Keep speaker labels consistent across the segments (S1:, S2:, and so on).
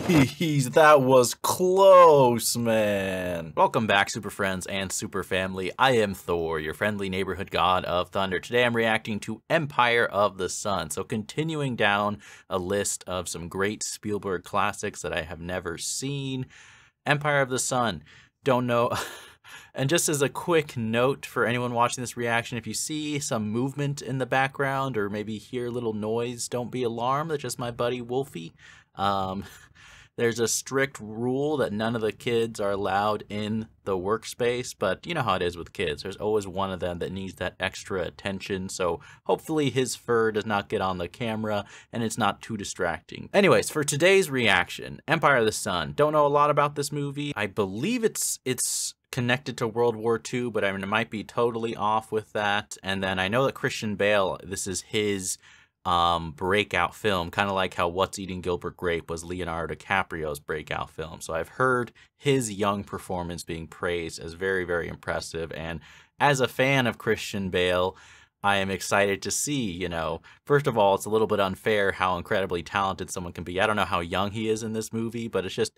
S1: Jeez, that was close, man. Welcome back, super friends and super family. I am Thor, your friendly neighborhood god of thunder. Today I'm reacting to Empire of the Sun. So continuing down a list of some great Spielberg classics that I have never seen. Empire of the Sun. Don't know. And just as a quick note for anyone watching this reaction, if you see some movement in the background or maybe hear a little noise, don't be alarmed. That's just my buddy Wolfie. There's a strict rule that none of the kids are allowed in the workspace, but you know how it is with kids. There's always one of them that needs that extra attention, so hopefully his fur does not get on the camera and it's not too distracting. Anyways, for today's reaction, Empire of the Sun. Don't know a lot about this movie. I believe it's connected to World War II, but I mean, it might be totally off with that. And then I know that Christian Bale, this is his breakout film, kind of like how What's Eating Gilbert Grape was Leonardo DiCaprio's breakout film. So I've heard his young performance being praised as very, very impressive. And as a fan of Christian Bale, I am excited to see, you know, first of all, it's a little bit unfair how incredibly talented someone can be. I don't know how young he is in this movie, but it's just,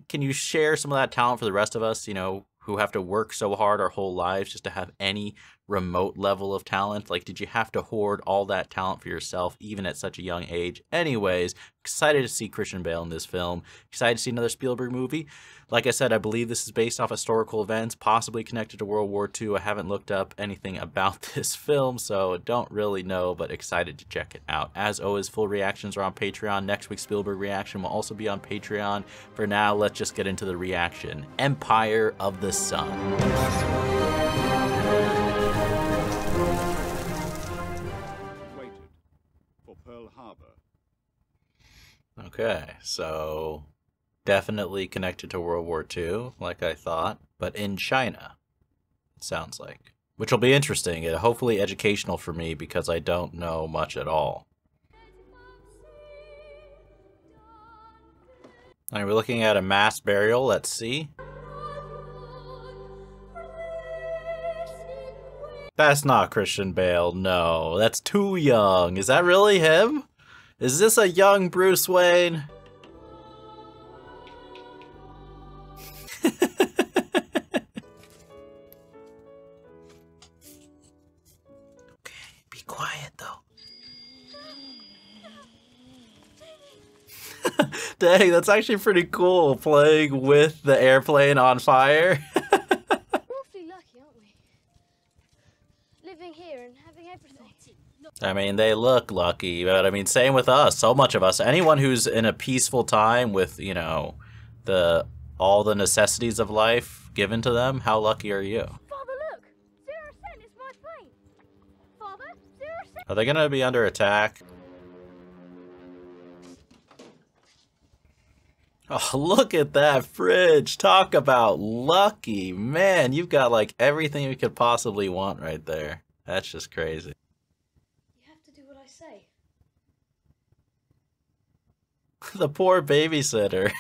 S1: can you share some of that talent for the rest of us, you know, who have to work so hard our whole lives just to have any remote level of talent? Like, did you have to hoard all that talent for yourself, even at such a young age? Anyways, excited to see Christian Bale in this film. Excited to see another Spielberg movie. Like I said, I believe this is based off historical events, possibly connected to World War II. I haven't looked up anything about this film, so don't really know, but excited to check it out. As always, full reactions are on Patreon. Next week's Spielberg reaction will also be on Patreon. For now, let's just get into the reaction. Empire of the Sun.
S2: Waited for Pearl Harbor.
S1: Okay, so definitely connected to World War II, like I thought, but in China, it sounds like. Which will be interesting and hopefully educational for me because I don't know much at all. Alright, we're looking at a mass burial at sea. That's not Christian Bale, no. That's too young. Is that really him? Is this a young Bruce Wayne? Be quiet, though. Dang, that's actually pretty cool, playing with the airplane on fire.
S3: Awfully lucky, aren't we? Living here and having everything.
S1: I mean, they look lucky, but I mean, same with us. So much of us. Anyone who's in a peaceful time with, you know, all the necessities of life given to them, how lucky are you?
S3: Father, look! 0 cent, it's my plane! Father, 0 cent!
S1: Are they gonna be under attack? Oh, look at that fridge. Talk about lucky. Man, you've got like everything you could possibly want right there. That's just crazy.
S3: You have to do what I say.
S1: The poor babysitter.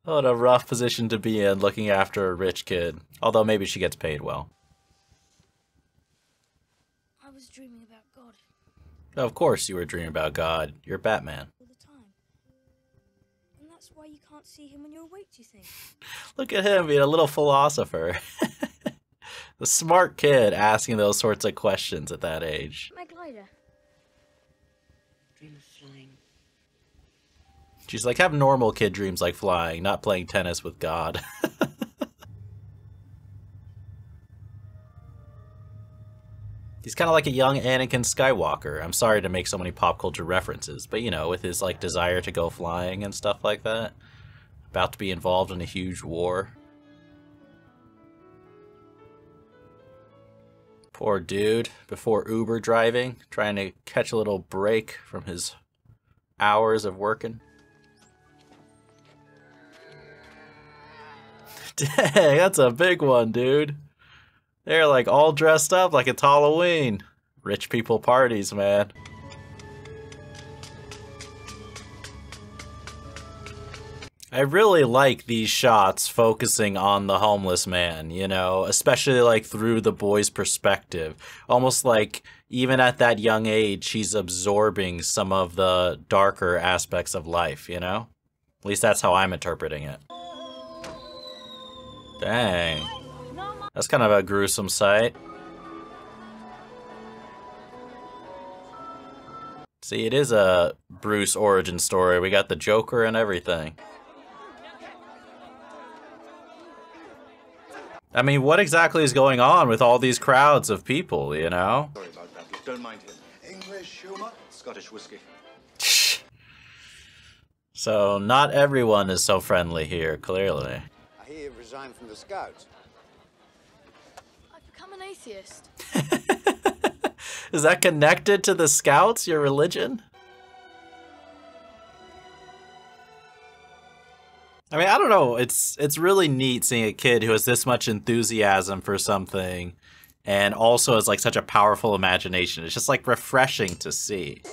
S1: What a rough position to be in, looking after a rich kid. Although maybe she gets paid well.
S3: I was dreaming about God
S1: Of course you were dreaming about God. You're Batman.
S3: all the time. And that's why you can't see him when you're awake, do you think?
S1: Look at him being a little philosopher. The smart kid asking those sorts of questions at that age.
S3: My glider.
S4: Dream of flying.
S1: She's like, have normal kid dreams like flying, not playing tennis with God. He's kind of like a young Anakin Skywalker. I'm sorry to make so many pop culture references, but you know, with his like desire to go flying and stuff like that. About to be involved in a huge war. Poor dude, before Uber driving, trying to catch a little break from his hours of working. Dang, that's a big one, dude. They're like all dressed up like it's Halloween. Rich people parties, man. I really like these shots focusing on the homeless man, you know, especially like through the boy's perspective. Almost like even at that young age, he's absorbing some of the darker aspects of life, you know? At least that's how I'm interpreting it. Dang. That's kind of a gruesome sight. See, it is a Bruce origin story. We got the Joker and everything. I mean, what exactly is going on with all these crowds of people, you know?
S2: Sorry about that. Don't mind him. English humour, Scottish whiskey.
S1: So, not everyone is so friendly here, clearly.
S4: I hear you've resigned from the Scouts.
S3: I've become an atheist.
S1: Is that connected to the Scouts, your religion? I mean, I don't know. It's really neat seeing a kid who has this much enthusiasm for something and also has like such a powerful imagination. It's just like refreshing to see.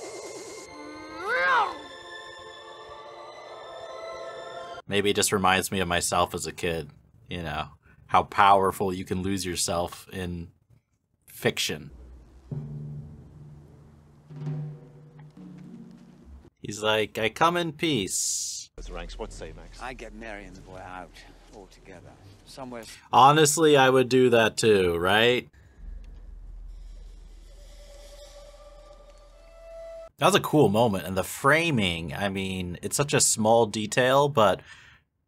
S1: Maybe it just reminds me of myself as a kid, you know, how powerful you can lose yourself in fiction. He's like, I come in peace.
S5: Ranks, what say, Max?
S4: I get Mary and the boy out altogether. Somewhere.
S1: Honestly, I would do that too, right? That was a cool moment, and the framing, I mean, it's such a small detail, but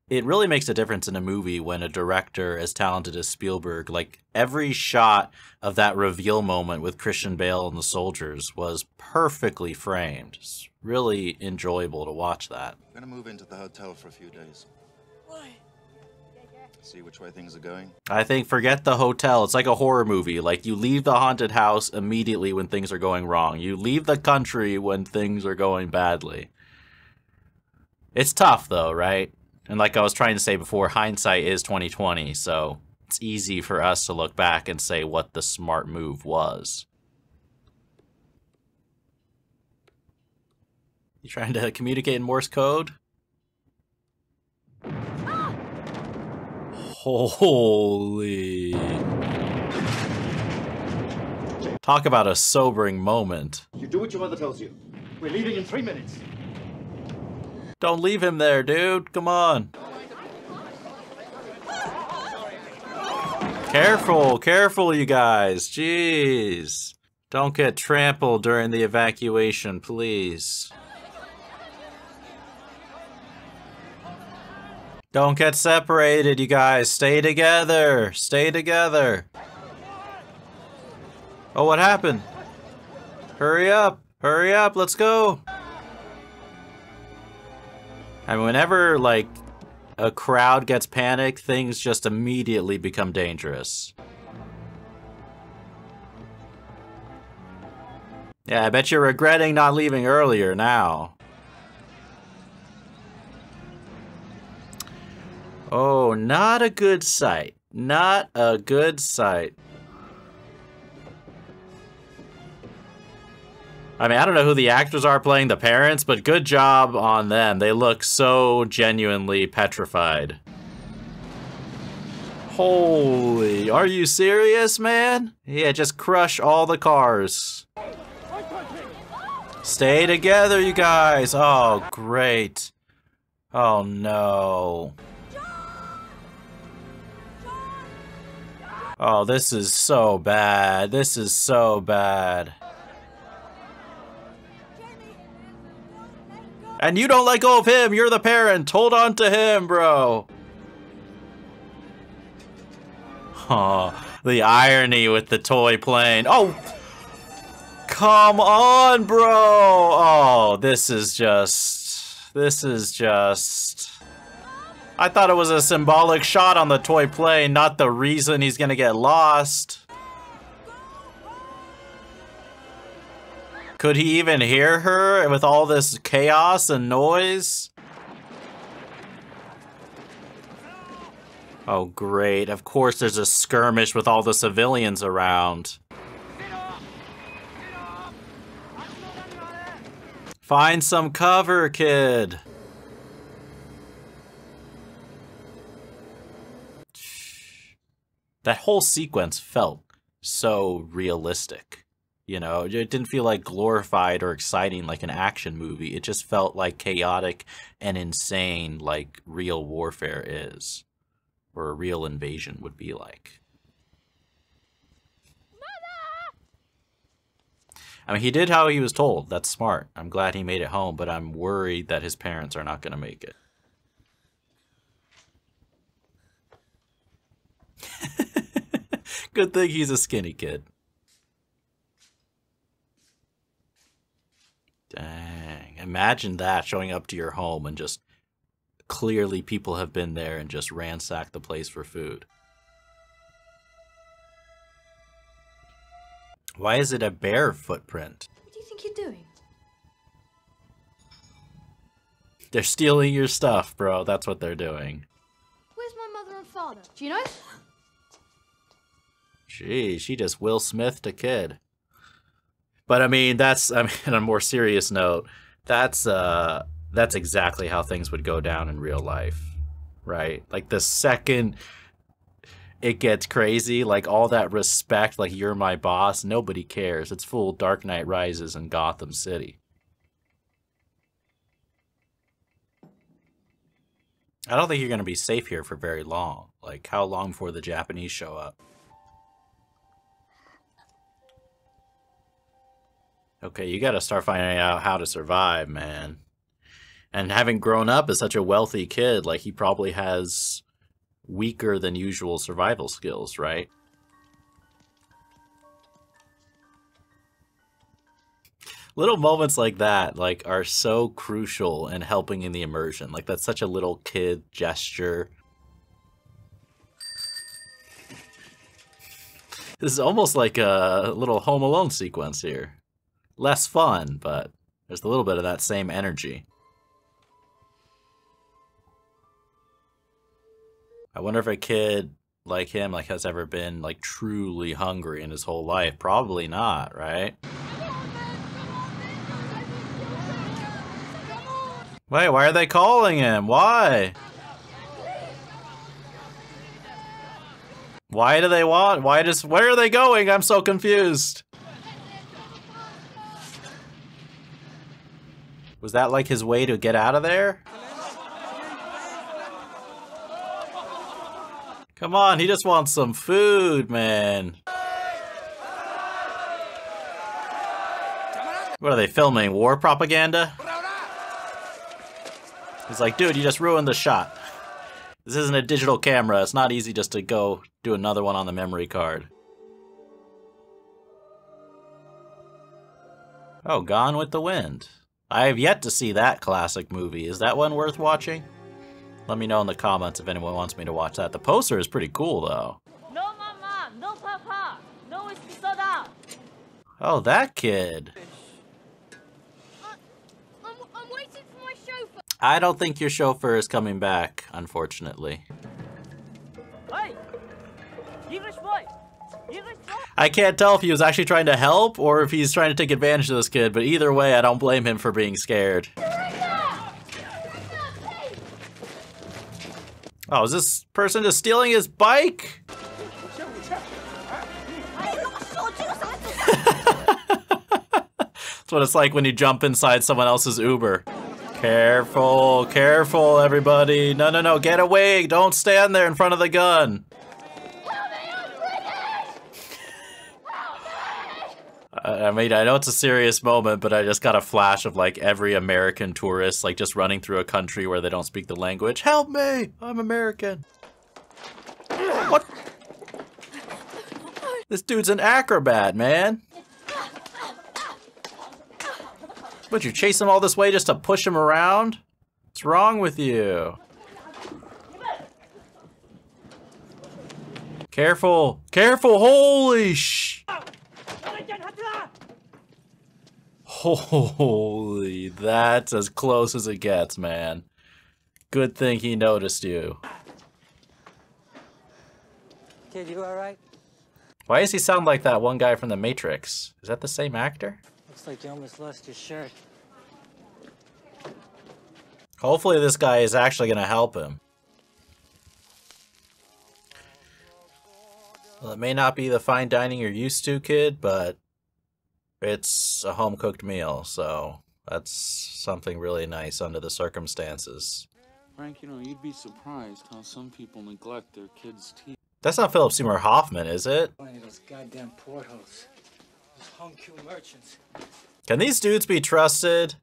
S1: it really makes a difference in a movie when a director as talented as Spielberg, like every shot of that reveal moment with Christian Bale and the soldiers was perfectly framed. It's really enjoyable to watch that.
S6: I'm gonna move into the hotel for a few days.
S3: Why?
S6: See which way things are going.
S1: I think forget the hotel. It's like a horror movie. Like you leave the haunted house immediately when things are going wrong. You leave the country when things are going badly. It's tough though, right? And like I was trying to say before, hindsight is 20/20, so it's easy for us to look back and say what the smart move was. You trying to communicate in Morse code? Holy. Talk about a sobering moment.
S2: You do what your mother tells you. We're leaving in 3 minutes.
S1: Don't leave him there, dude. Come on. Careful, careful, you guys. Jeez. Don't get trampled during the evacuation, please. Don't get separated, you guys. Stay together. Stay together. Oh, what happened? Hurry up. Hurry up. Let's go. I mean, whenever, like, a crowd gets panicked, things just immediately become dangerous. Yeah, I bet you're regretting not leaving earlier now. Oh, not a good sight. Not a good sight. I mean, I don't know who the actors are playing the parents, but good job on them. They look so genuinely petrified. Holy, are you serious, man? Yeah, just crush all the cars. Stay together, you guys. Oh, great. Oh, no. Oh, this is so bad. This is so bad. And you don't let go of him. You're the parent. Hold on to him, bro. Oh, the irony with the toy plane. Oh, come on, bro. Oh, this is just... I thought it was a symbolic shot on the toy plane, not the reason he's gonna get lost. Could he even hear her with all this chaos and noise? Oh, great. Of course there's a skirmish with all the civilians around. Find some cover, kid. That whole sequence felt so realistic. You know, it didn't feel like glorified or exciting like an action movie. It just felt like chaotic and insane like real warfare is. Or a real invasion would be like. I mean, he did how he was told. That's smart. I'm glad he made it home, but I'm worried that his parents are not going to make it. Good thing he's a skinny kid. Dang. Imagine that, showing up to your home and just clearly people have been there and just ransacked the place for food. Why is it a bear footprint?
S3: What do you think you're doing?
S1: They're stealing your stuff, bro. That's what they're doing.
S3: Where's my mother and father? Do you know?
S1: Gee, she just Will Smithed a kid. But I mean, on a more serious note, that's exactly how things would go down in real life, right? Like the second it gets crazy, like all that respect, like you're my boss, nobody cares. It's full Dark Knight Rises in Gotham City. I don't think you're going to be safe here for very long. Like, how long before the Japanese show up? Okay, you got to start finding out how to survive, man. And having grown up as such a wealthy kid, like, he probably has weaker than usual survival skills, right? Little moments like that, like, are so crucial in helping in the immersion. Like, that's such a little kid gesture. This is almost like a little Home Alone sequence here. Less fun, but there's a little bit of that same energy. I wonder if a kid like him has ever been like truly hungry in his whole life. Probably not, right? Wait, why are they calling him? Why? Why do they want? Where are they going? I'm so confused. Was that like his way to get out of there? Come on, he just wants some food, man. What are they filming? War propaganda? He's like, dude, you just ruined the shot. This isn't a digital camera. It's not easy just to go do another one on the memory card. Oh, Gone with the Wind. I have yet to see that classic movie. Is that one worth watching? Let me know in the comments if anyone wants me to watch that. The poster is pretty cool, though.
S5: No mama, no papa, no whiskey soda.
S1: Oh, that kid.
S3: I'm waiting for my chauffeur.
S1: I don't think your chauffeur is coming back, unfortunately.
S5: Hey, English boy, English boy.
S1: I can't tell if he was actually trying to help or if he's trying to take advantage of this kid, but either way, I don't blame him for being scared. Oh, is this person just stealing his bike? That's what it's like when you jump inside someone else's Uber. Careful, careful, everybody. No, no, no, get away. Don't stand there in front of the gun. I mean, I know it's a serious moment, but I just got a flash of like every American tourist like just running through a country where they don't speak the language. Help me! I'm American. What? This dude's an acrobat, man. What, you chase him all this way just to push him around? What's wrong with you? Careful! Careful! Holy sh! Holy, that's as close as it gets, man. Good thing he noticed you.
S7: Kid, you alright?
S1: Why does he sound like that one guy from The Matrix? Is that the same actor?
S7: Looks like you almost lost your shirt.
S1: Hopefully this guy is actually gonna help him. Well, it may not be the fine dining you're used to, kid, but it's a home-cooked meal, so that's something really nice under the circumstances.
S8: Frank, you know, you'd be surprised how some people neglect their kids' teeth.
S1: That's not Philip Seymour Hoffman, is it?
S7: One of those goddamn portholes. Those home-Q merchants.
S1: Can these dudes be trusted?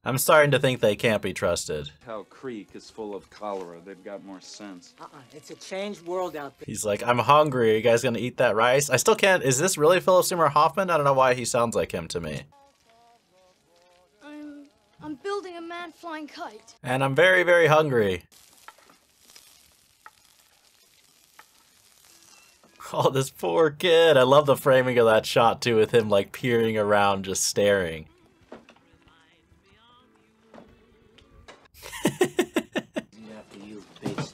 S1: I'm starting to think they can't be trusted.
S8: Hell Creek is full of cholera. They've got more sense.
S7: It's a changed world out there.
S1: He's like, I'm hungry. Are you guys gonna eat that rice? I still can't. Is this really Philip Seymour Hoffman? I don't know why he sounds like him to me.
S3: I'm building a man-flying kite.
S1: And I'm very, very hungry. Oh, this poor kid. I love the framing of that shot, too, with him, like, peering around, just staring.
S7: After you, Bates.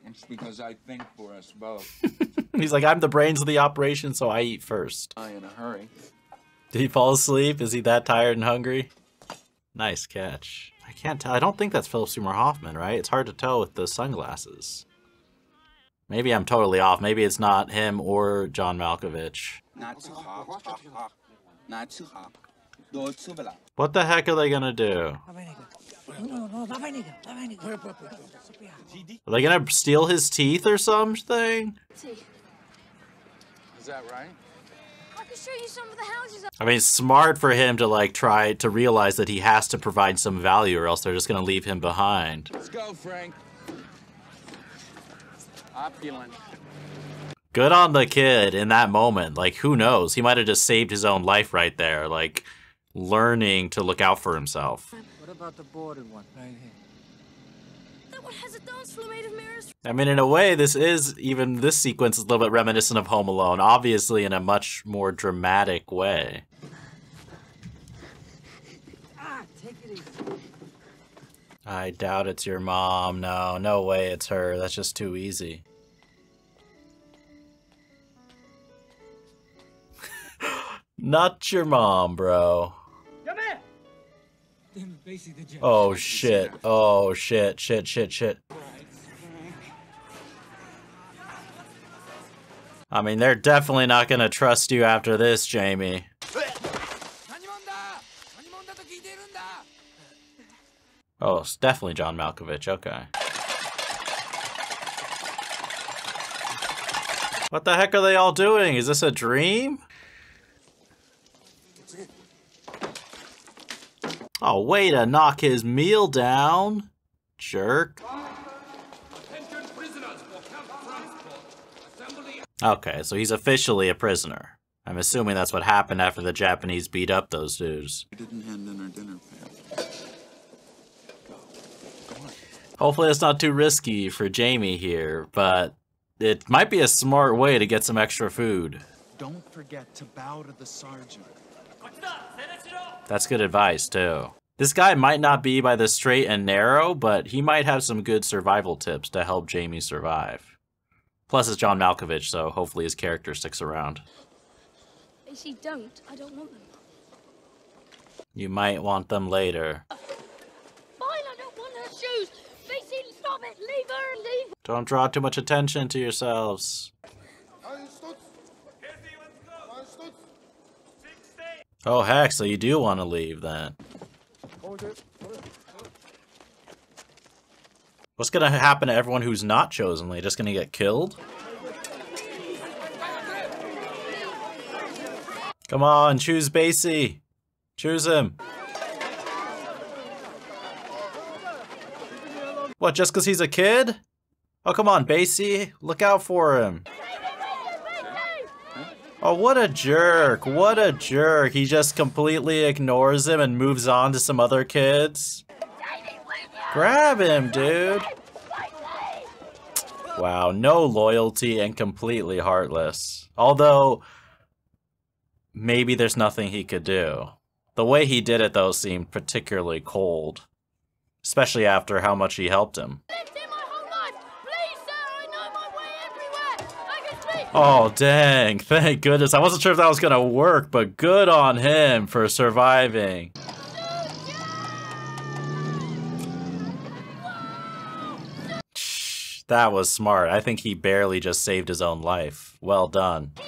S8: It's because I think for us both.
S1: He's like, I'm the brains of the operation, so I eat first.
S8: I'm in a hurry.
S1: Did he fall asleep? Is he that tired and hungry? Nice catch. I can't tell. I don't think that's Philip Seymour Hoffman, right? It's hard to tell with the sunglasses. Maybe I'm totally off. Maybe it's not him or John Malkovich. What the heck are they gonna do? Are they gonna steal his teeth or something?
S8: Is that right?
S3: I can show you some of the houses.
S1: I mean, it's smart for him to like try to realize that he has to provide some value or else they're just gonna leave him behind.
S8: Let's go, Frank. Opulent.
S1: Good on the kid in that moment. Like, who knows? He might have just saved his own life right there. Like, learning to look out for himself.
S7: What about the boarded one right here?
S3: That one has a dance floor made of mirrors.
S1: I mean, in a way, this sequence is a little bit reminiscent of Home Alone, obviously in a much more dramatic way.
S7: Take it easy.
S1: I doubt it's your mom. No, no way it's her. That's just too easy. Not your mom, bro.
S7: Come here!
S1: Oh shit. Oh shit, shit, shit, shit. I mean, they're definitely not gonna trust you after this, Jamie. Oh, it's definitely John Malkovich, okay. What the heck are they all doing? Is this a dream? Oh, way to knock his meal down, jerk. Okay, so he's officially a prisoner. I'm assuming that's what happened after the Japanese beat up those dudes.
S8: We didn't hand in our dinner pail.
S1: Hopefully it's not too risky for Jamie here, but it might be a smart way to get some extra food.
S9: Don't forget to bow to the sergeant.
S1: That's good advice, too. This guy might not be by the straight and narrow, but he might have some good survival tips to help Jamie survive. Plus, it's John Malkovich, so hopefully his character sticks around.
S3: If you don't, I don't want them.
S1: You might want them later.
S3: Fine, I don't want her shoes. Basically, stop it. Leave her and leave.
S1: Don't draw too much attention to yourselves. Oh, heck, so you do want to leave, then. What's gonna happen to everyone who's not chosen? They just gonna get killed? Come on, choose Basie. Choose him. What, just because he's a kid? Oh, come on, Basie. Look out for him. Oh, what a jerk. What a jerk. He just completely ignores him and moves on to some other kids. Grab him, dude. Wow, no loyalty and completely heartless. Although, maybe there's nothing he could do. The way he did it, though, seemed particularly cold. Especially after how much he helped him. Oh, dang. Thank goodness. I wasn't sure if that was going to work, but good on him for surviving. That was smart. I think he barely just saved his own life. Well done.
S3: Now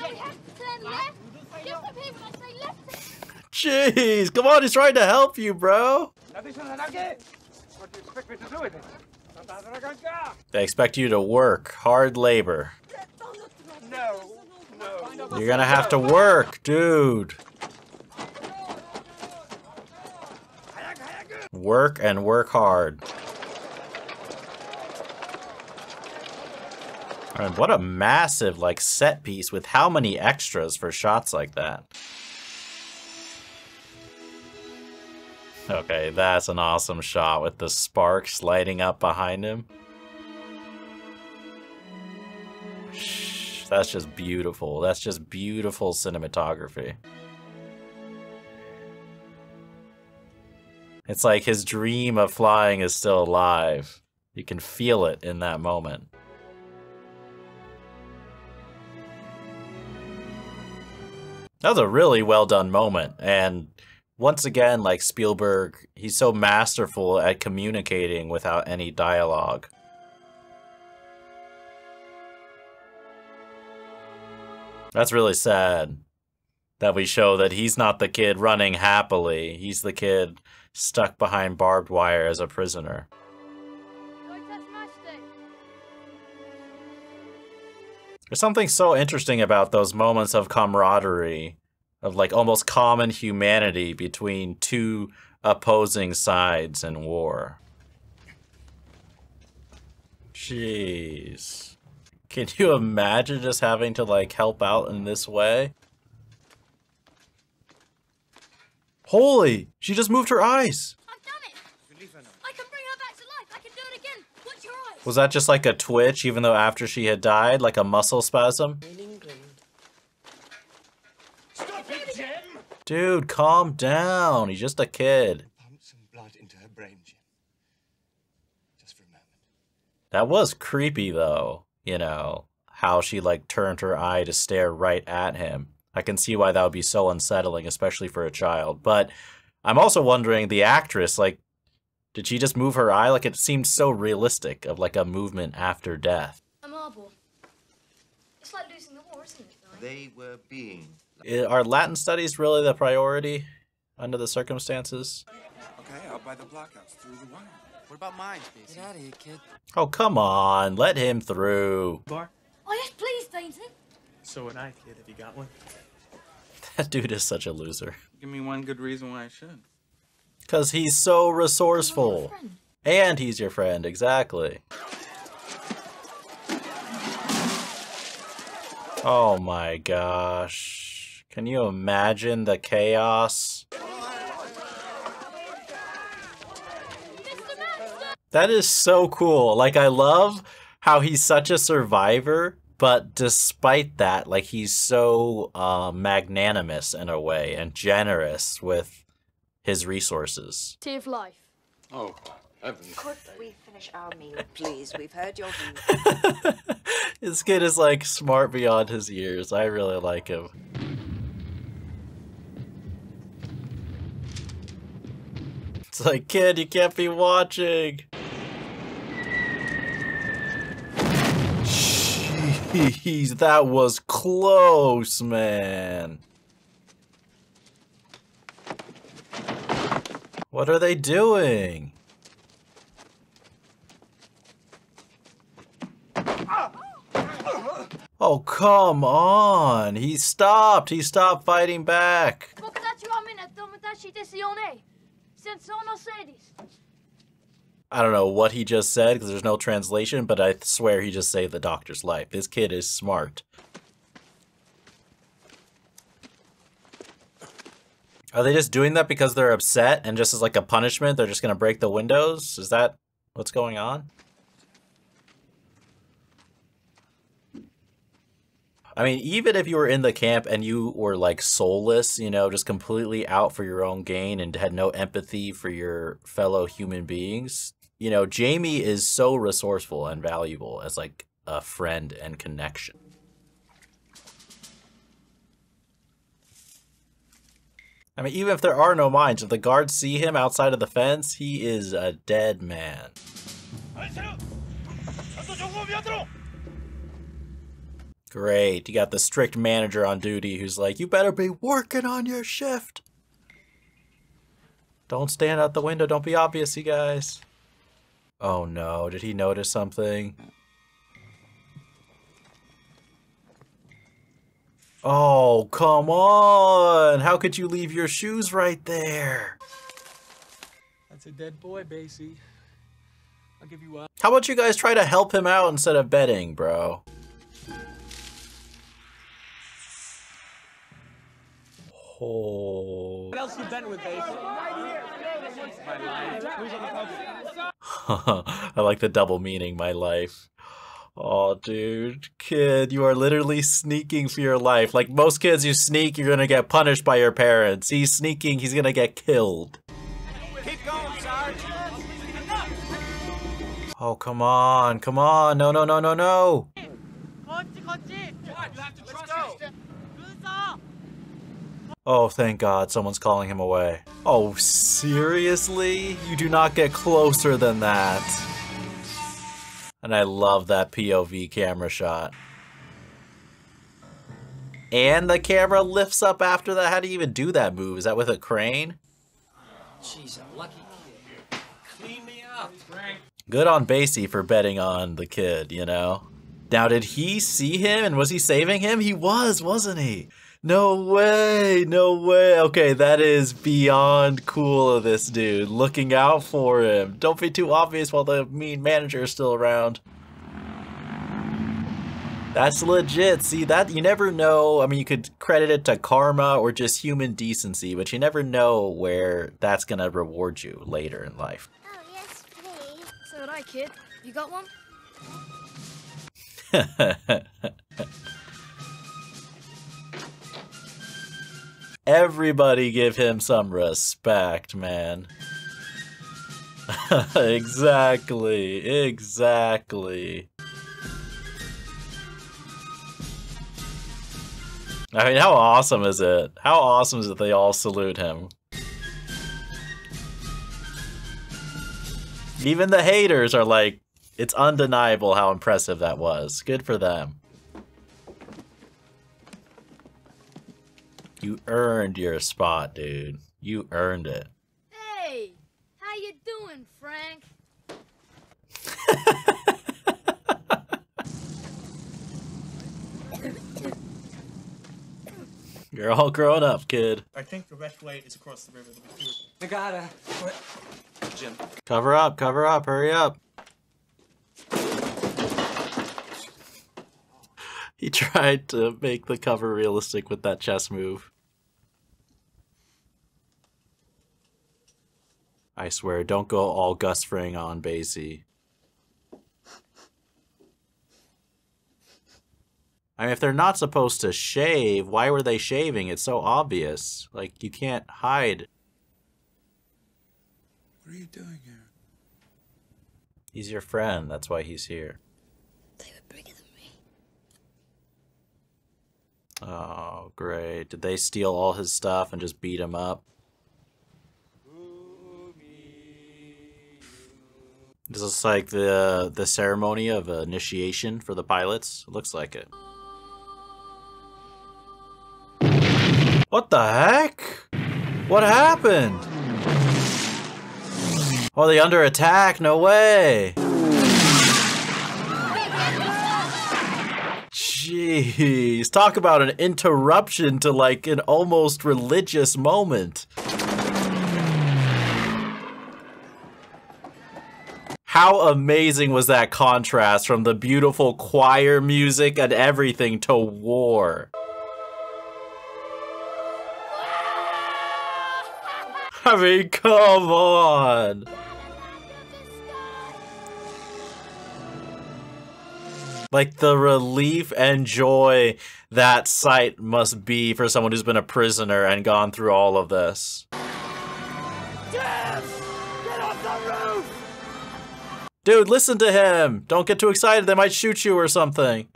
S3: we have to turn left. Just up here when I say left.
S1: Jeez, come on, he's trying to help you, bro.
S7: What do you expect me to do with it?
S1: They expect you to work, hard labor.
S7: No.
S1: You're gonna have to work, dude. Work and work hard. And what a massive, like, set piece with how many extras for shots like that. Okay, that's an awesome shot with the sparks lighting up behind him. That's just beautiful. That's just beautiful cinematography. It's like his dream of flying is still alive. You can feel it in that moment. That was a really well done moment, and once again, like Spielberg, he's so masterful at communicating without any dialogue. That's really sad that we show that he's not the kid running happily. He's the kid stuck behind barbed wire as a prisoner. There's something so interesting about those moments of camaraderie, of like almost common humanity between two opposing sides in war. Jeez. Can you imagine just having to like help out in this way? Holy! She just moved her eyes!
S3: I've done it! I can bring her back to life! I can do it again! Watch your eyes!
S1: Was that just like a twitch even though after she had died? Like a muscle spasm?
S9: In England.
S7: Stop it, Jim!
S1: Dude, calm down. He's just a kid.
S2: Pump some blood into her brain, Jim. Just for a moment.
S1: That was creepy though. You know, how she like turned her eye to stare right at him. I can see why that would be so unsettling, especially for a child. But I'm also wondering, the actress, like, did she just move her eye? Like, it seemed so realistic of like a movement after death.
S3: A marble. It's like losing the war, isn't it?
S2: They were being.
S1: Are Latin studies really the priority under the circumstances?
S10: Okay, out by the blockhouse, through the wire.
S9: What about mine, Spacey? Get out of here, kid.
S1: Oh, come on. Let him through.
S3: Oh, yes, please, Dainty.
S7: So would I, kid, if you got one.
S1: That dude is such a loser.
S8: Give me one good reason why I should.
S1: Because he's so resourceful. And he's your friend, exactly. Oh my gosh. Can you imagine the chaos? That is so cool. Like, I love how he's such a survivor, but despite that, like, he's so magnanimous in a way and generous with his resources.
S3: Tea of life.
S8: Oh, heavens.
S11: Could we finish our meal, please? We've heard your view.
S1: This kid is, like, smart beyond his years. I really like him. It's like, kid, you can't be watching. Jeez, that was close, man. What are they doing? Oh, come on. He stopped. He stopped fighting back. I don't know what he just said because there's no translation, but I swear he just saved the doctor's life. This kid is smart. Are they just doing that because they're upset and just as like a punishment, they're just going to break the windows? Is that what's going on? I mean, even if you were in the camp and you were like soulless, you know, just completely out for your own gain and had no empathy for your fellow human beings, you know, Jamie is so resourceful and valuable as like a friend and connection. I mean, even if there are no mines, if the guards see him outside of the fence, he is a dead man. Great, you got the strict manager on duty who's like, you better be working on your shift. Don't stand out the window, don't be obvious, you guys. Oh no, did he notice something? Oh, come on! How could you leave your shoes right there?
S7: That's a dead boy, Basie. I'll give you up.
S1: How about you guys try to help him out instead of betting, bro? Oh.
S7: What else you betting with, Basie? My life. Who's on the cover?
S1: I like the double meaning, my life. Oh, dude. Kid, you are literally sneaking for your life. Like most kids, you sneak, you're gonna get punished by your parents. He's sneaking, he's gonna get killed.
S10: Keep going, Sarge.
S1: Oh, come on, come on. No, no, no, no, no. Oh, thank God, someone's calling him away. Oh, seriously? You do not get closer than that. And I love that POV camera shot. And the camera lifts up after that? How do you even do that move? Is that with a crane?
S9: Jeez, a lucky kid. Clean me up, Frank.
S1: Good on Basie for betting on the kid, you know? Now, did he see him and was he saving him? He was, wasn't he? No way, no way. Okay, that is beyond cool of this dude. Looking out for him. Don't be too obvious while the mean manager is still around. That's legit. See, that you never know. I mean, you could credit it to karma or just human decency, but you never know where that's gonna reward you later in life.
S3: Oh, yes, please. So would I, kid. You got one?
S1: Everybody give him some respect, man. Exactly, exactly. I mean, how awesome is it? How awesome is it they all salute him? Even the haters are like, it's undeniable how impressive that was. Good for them. You earned your spot, dude. You earned it.
S3: Hey, how you doing, Frank?
S1: You're all grown up, kid.
S7: I think the best way is across the river.
S9: I gotta. What?
S7: Jim.
S1: Cover up, hurry up. He tried to make the cover realistic with that chess move. I swear, don't go all Gus Fring on Basie. I mean, if they're not supposed to shave, why were they shaving? It's so obvious. Like, you can't hide.
S10: What are you doing here?
S1: He's your friend, that's why he's here.
S3: They were bigger than me.
S1: Oh, great. Did they steal all his stuff and just beat him up? This is like the ceremony of initiation for the pilots. It looks like it. What the heck? What happened? Oh, are they under attack? No way. Jeez, talk about an interruption to like an almost religious moment. How amazing was that contrast from the beautiful choir music and everything to war? I mean, come on. Like the relief and joy that sight must be for someone who's been a prisoner and gone through all of this.
S10: Get off the roof!
S1: Dude, listen to him. Don't get too excited. They might shoot you or something.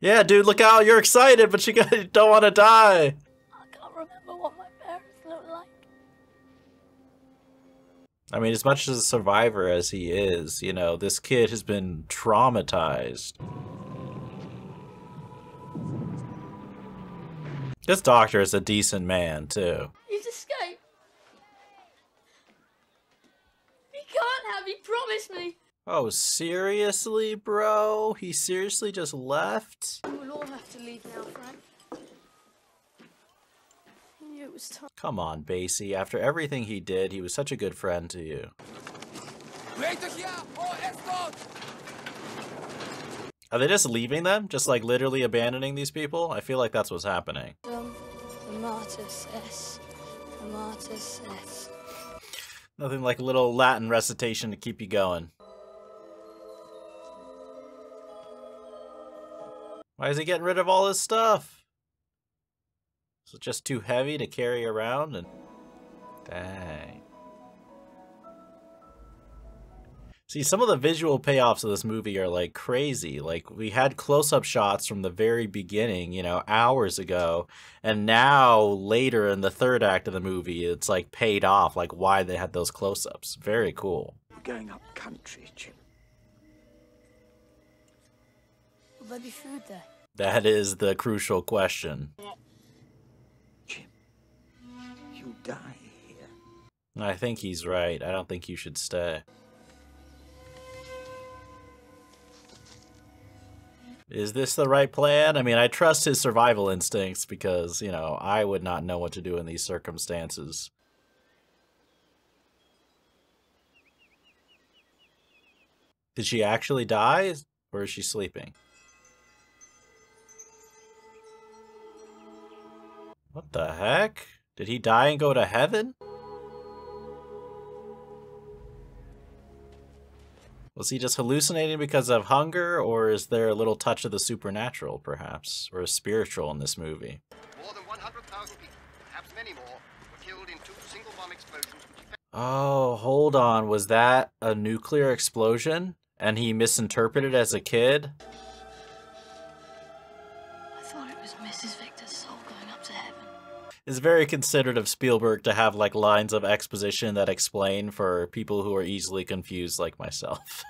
S1: Yeah, dude, look out. You're excited, but you don't want to die.
S3: I can't remember what my parents look like.
S1: I mean, as much as a survivor as he is, you know, this kid has been traumatized. This doctor is a decent man, too.
S3: He's escaped. He can't have, he promised me.
S1: Oh, seriously, bro? He seriously just left?
S3: We'll all have to leave now, Frank. I knew it was time.
S1: Come on, Basie. After everything he did, he was such a good friend to you. Are they just leaving them? Just like literally abandoning these people? I feel like that's what's happening.
S3: Amatus S. Amatus S.
S1: Nothing like a little Latin recitation to keep you going. Why is he getting rid of all his stuff? Is it just too heavy to carry around? And dang. See, some of the visual payoffs of this movie are like crazy. Like, we had close-up shots from the very beginning, you know, hours ago, and now later in the third act of the movie, it's like paid off, like why they had those close-ups. Very cool.
S10: We're going up country, Jim.
S3: Will there be food there?
S1: That is the crucial question.
S10: Jim, you die here.
S1: I think he's right. I don't think you should stay. Is this the right plan? I mean, I trust his survival instincts because, you know, I would not know what to do in these circumstances. Did she actually die, or is she sleeping? What the heck? Did he die and go to heaven? Was he just hallucinating because of hunger, or is there a little touch of the supernatural, perhaps, or spiritual in this movie?
S2: More than 100,000 people, perhaps many more, were killed in 2 single bomb explosions which affected...
S1: Oh, hold on. Was that a nuclear explosion? And he misinterpreted as a kid?
S3: I thought it was Mrs. Victor's soul going up to heaven.
S1: It's very considerate of Spielberg to have like lines of exposition that explain for people who are easily confused like myself.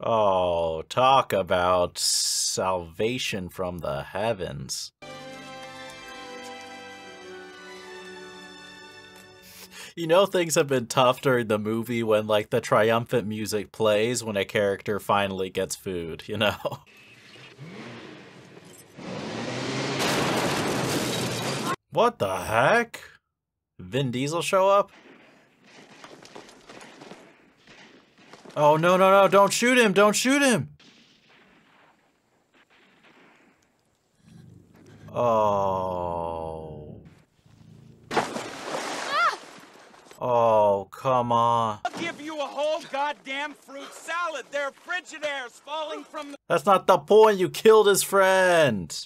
S1: Oh, talk about salvation from the heavens. You know, things have been tough during the movie when like the triumphant music plays when a character finally gets food, you know? What the heck? Vin Diesel show up? Oh, no, no, no, don't shoot him, don't shoot him! Oh. Oh, come on.
S10: I'll give you a whole goddamn fruit salad. There are Frigidaires falling from the...
S1: That's not the point, you killed his friend!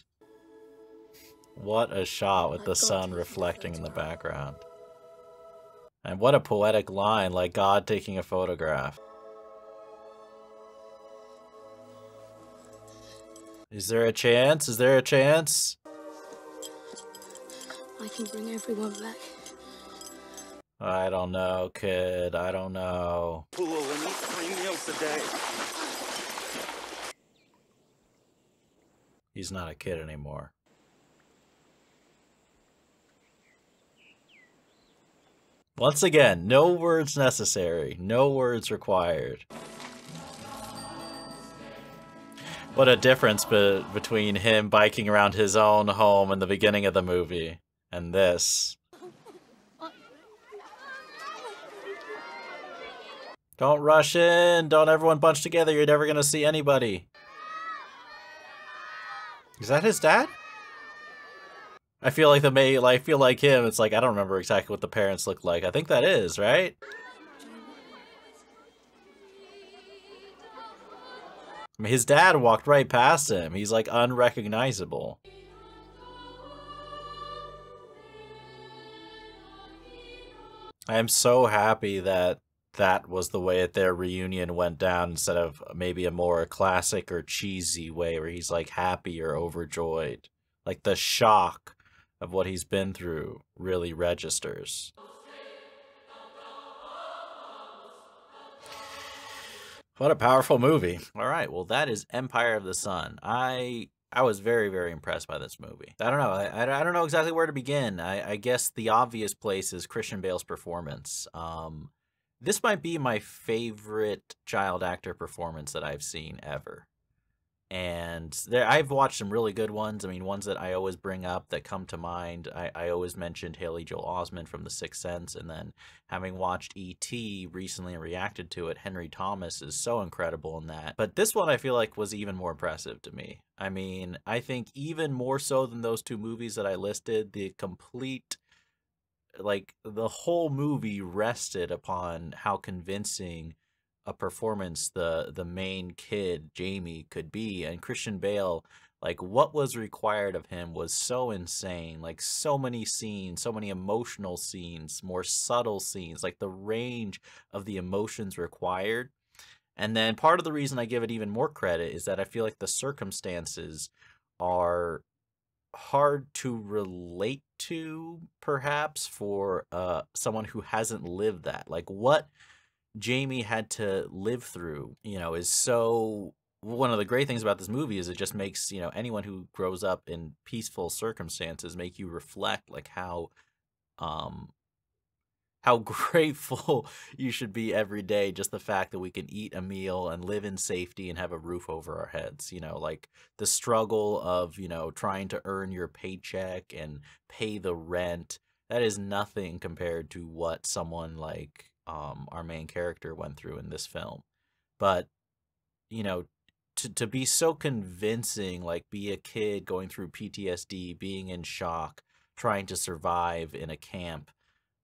S1: What a shot with the sun reflecting in the background. And what a poetic line, like God taking a photograph. Is there a chance? Is there a chance?
S3: I can bring everyone back.
S1: I don't know, kid. I don't know.
S10: Pool and eat 3 meals a day.
S1: He's not a kid anymore. Once again, no words necessary. No words required. What a difference between him biking around his own home in the beginning of the movie and this. Don't rush in. Don't everyone bunch together. You're never gonna see anybody. Is that his dad? I feel like I feel like him. It's like I don't remember exactly what the parents look like. I think that is, right? I mean, his dad walked right past him. He's like unrecognizable. I am so happy that that was the way that their reunion went down instead of maybe a more classic or cheesy way where he's like happy or overjoyed. Like the shock of what he's been through really registers. What a powerful movie. All right, well, that is Empire of the Sun. I was very, very impressed by this movie. I don't know. I don't know exactly where to begin. I guess the obvious place is Christian Bale's performance. This might be my favorite child actor performance that I've seen ever. And I've watched some really good ones. I mean, ones that I always bring up that come to mind. I always mentioned Haley Joel Osment from The Sixth Sense, and then having watched E.T. recently and reacted to it, Henry Thomas is so incredible in that. But this one I feel like was even more impressive to me. I mean, I think even more so than those two movies that I listed, the whole movie rested upon how convincing a performance the main kid Jamie could be. And Christian Bale, like, what was required of him was so insane. Like, so many scenes, so many emotional scenes, more subtle scenes, like the range of the emotions required. And then part of the reason I give it even more credit is that I feel like the circumstances are hard to relate to, perhaps, for someone who hasn't lived that. Like, what Jamie had to live through, is so... One of the great things about this movie is it just makes, anyone who grows up in peaceful circumstances make you reflect, like, how grateful you should be every day. Just the fact that we can eat a meal and live in safety and have a roof over our heads, like the struggle of, trying to earn your paycheck and pay the rent. That is nothing compared to what someone like our main character went through in this film. But, to be so convincing, like, be a kid going through PTSD, being in shock, trying to survive in a camp,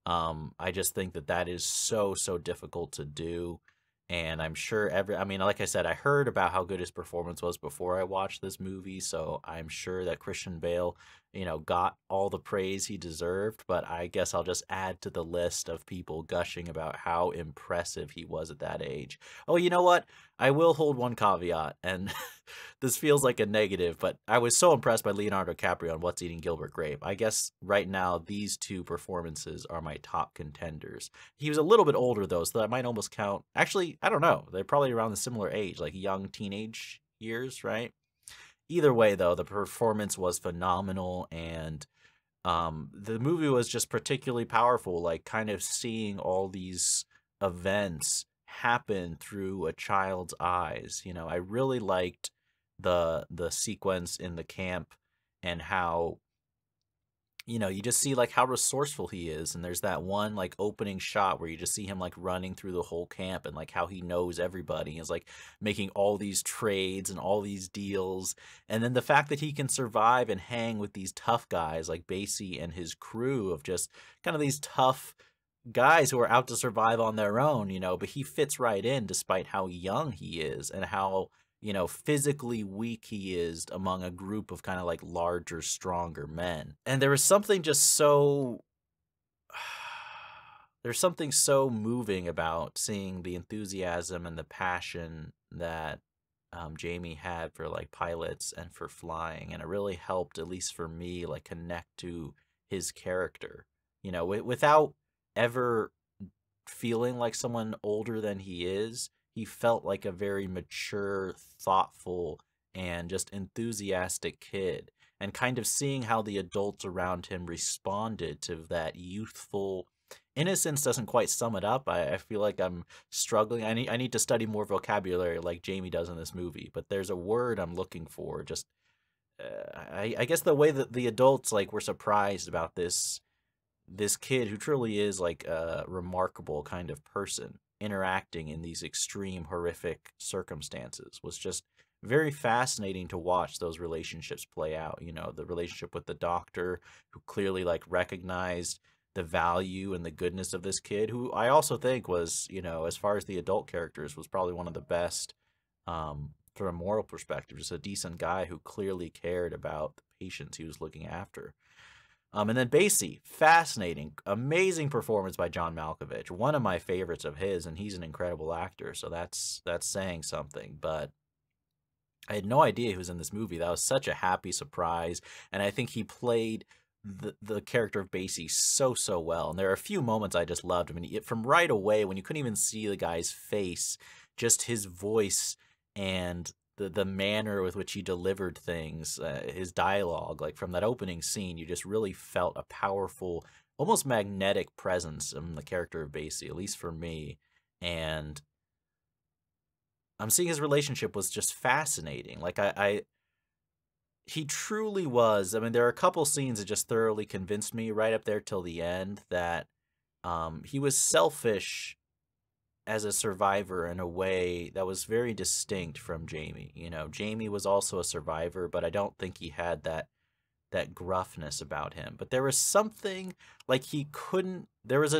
S1: I just think that is so difficult to do. And I'm sure like I said, I heard about how good his performance was before I watched this movie, so I'm sure that Christian Bale, got all the praise he deserved. But I guess I'll just add to the list of people gushing about how impressive he was at that age. Oh, you know what? I will hold one caveat, and this feels like a negative, but I was so impressed by Leonardo DiCaprio on What's Eating Gilbert Grape. I guess right now these two performances are my top contenders. He was a little bit older, though, so that might almost count. Actually, I don't know. They're probably around the similar age, like young teenage years, right? Either way, though, the performance was phenomenal, and the movie was just particularly powerful, like kind of seeing all these events happen through a child's eyes. I really liked the sequence in the camp and how, you just see like how resourceful he is. And there's that one like opening shot where you just see him like running through the whole camp and like how he knows everybody. He's like making all these trades and all these deals. And then the fact that he can survive and hang with these tough guys like Basie and his crew of just kind of these tough guys who are out to survive on their own, but he fits right in despite how young he is and how, physically weak he is among a group of kind of like larger, stronger men. And there was something just so... There's something so moving about seeing the enthusiasm and the passion that Jamie had for like pilots and for flying. And it really helped, at least for me, like connect to his character, without ever feeling like someone older than he is. He felt like a very mature, thoughtful, and just enthusiastic kid. And kind of seeing how the adults around him responded to that youthful innocence doesn't quite sum it up. I feel like I'm struggling. I need to study more vocabulary like Jamie does in this movie. But there's a word I'm looking for. Just, I guess the way that the adults like were surprised about this kid who truly is like a remarkable kind of person interacting in these extreme, horrific circumstances was just very fascinating to watch those relationships play out. The relationship with the doctor who clearly like recognized the value and the goodness of this kid, who I also think was, as far as the adult characters, was probably one of the best from a moral perspective. Just a decent guy who clearly cared about the patients he was looking after. And then Basie, fascinating, amazing performance by John Malkovich, one of my favorites of his, and he's an incredible actor, so that's saying something. But I had no idea he was in this movie. That was such a happy surprise, and I think he played the character of Basie so well. And there are a few moments I just loved. I mean, from right away when you couldn't even see the guy's face, just his voice and the manner with which he delivered things, his dialogue, like from that opening scene, you just really felt a powerful, almost magnetic presence in the character of Basie, at least for me. And I'm seeing his relationship was just fascinating. Like he truly was. I mean, there are a couple scenes that just thoroughly convinced me right up there till the end that he was selfish as a survivor in a way that was very distinct from Jamie. You know, Jamie was also a survivor, but I don't think he had that gruffness about him. But there was something like he couldn't. There was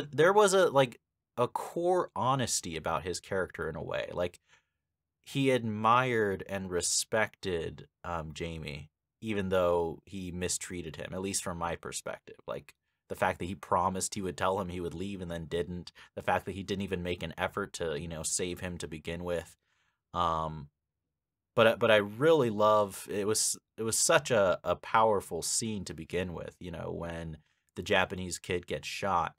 S1: a like a core honesty about his character in a way. Like he admired and respected Jamie, even though he mistreated him. At least from my perspective, like. The fact that he promised he would tell him he would leave and then didn't. The fact that he didn't even make an effort to, you know, save him to begin with. But I really love it was such a powerful scene to begin with, you know, when the Japanese kid gets shot.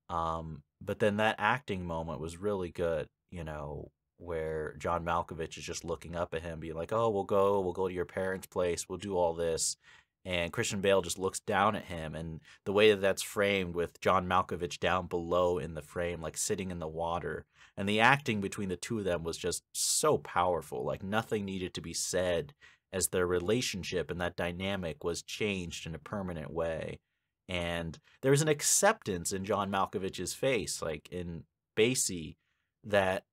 S1: But then that acting moment was really good, you know, where John Malkovich is just looking up at him, being like, "Oh, we'll go to your parents' place, we'll do all this." And Christian Bale just looks down at him, and the way that that's framed with John Malkovich down below in the frame, like sitting in the water, and the acting between the two of them was just so powerful. Like nothing needed to be said as their relationship and that dynamic was changed in a permanent way. And there was an acceptance in John Malkovich's face, like in Basie, that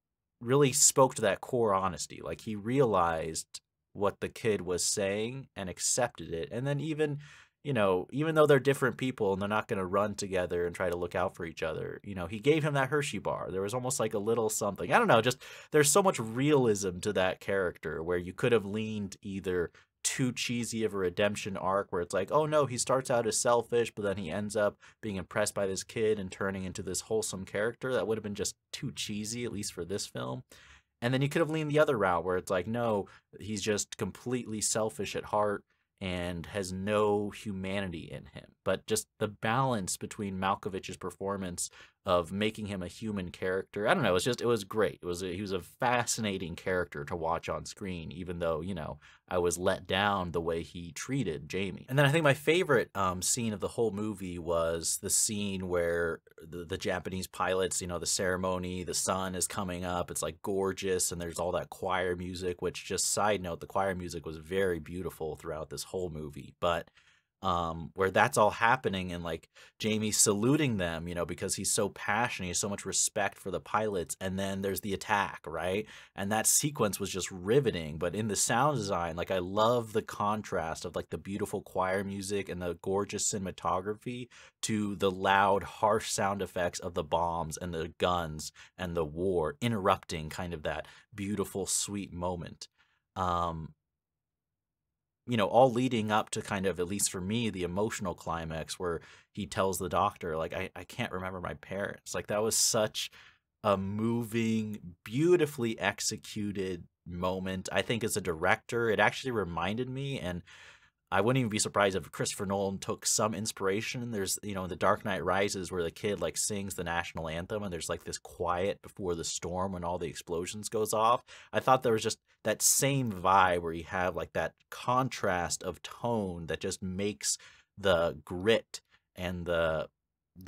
S1: really spoke to that core honesty. Like he realized what the kid was saying and accepted it. And then even, you know, even though they're different people and they're not going to run together and try to look out for each other, you know, he gave him that Hershey bar. There was almost like a little something. I don't know, just there's so much realism to that character where you could have leaned either too cheesy of a redemption arc where it's like, oh no, he starts out as selfish, but then he ends up being impressed by this kid and turning into this wholesome character. That would have been just too cheesy, at least for this film. And then you could have leaned the other route where it's like, no, he's just completely selfish at heart and has no humanity in him. But just the balance between Malkovich's performance of making him a human character, I don't know, it was great. He was a fascinating character to watch on screen, even though, you know, I was let down the way he treated Jamie. And then I think my favorite scene of the whole movie was the scene where the Japanese pilots, you know, the ceremony, the sun is coming up, it's like gorgeous, and there's all that choir music, which, just side note, the choir music was very beautiful throughout this whole movie. But where that's all happening and like Jamie saluting them, you know, because he's so passionate, he has so much respect for the pilots, and then there's the attack, right? And that sequence was just riveting. But in the sound design, like I love the contrast of like the beautiful choir music and the gorgeous cinematography to the loud, harsh sound effects of the bombs and the guns and the war interrupting kind of that beautiful, sweet moment. You know, all leading up to kind of, at least for me, the emotional climax where he tells the doctor, like, I can't remember my parents. Like, that was such a moving, beautifully executed moment. I think as a director, it actually reminded me, and I wouldn't even be surprised if Christopher Nolan took some inspiration. There's, you know, in The Dark Knight Rises where the kid like sings the national anthem and there's like this quiet before the storm when all the explosions goes off. I thought there was just that same vibe where you have like that contrast of tone that just makes the grit and the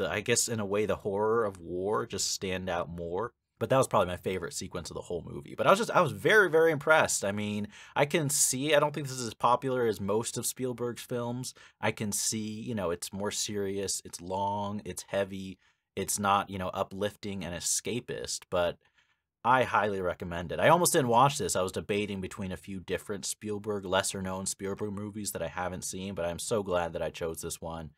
S1: I guess in a way the horror of war just stand out more. But that was probably my favorite sequence of the whole movie. But I was very, very impressed. I mean, I can see, I don't think this is as popular as most of Spielberg's films. I can see, you know, it's more serious, it's long, it's heavy, it's not, you know, uplifting and escapist, but I highly recommend it. I almost didn't watch this. I was debating between a few different Spielberg, lesser known Spielberg movies that I haven't seen, but I'm so glad that I chose this one.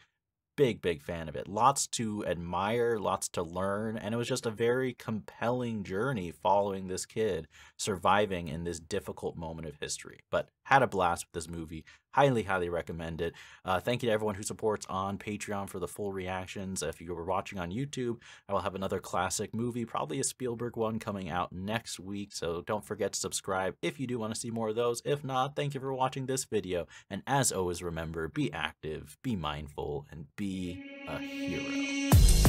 S1: big fan of it. Lots to admire, lots to learn, and it was just a very compelling journey following this kid surviving in this difficult moment of history. But had a blast with this movie. Highly recommend it. Thank you to everyone who supports on Patreon for the full reactions. If you were watching on YouTube, I will have another classic movie, probably a Spielberg one, coming out next week, so don't forget to subscribe if you do want to see more of those. If not, thank you for watching this video, and as always, remember, be active, be mindful, and be a hero.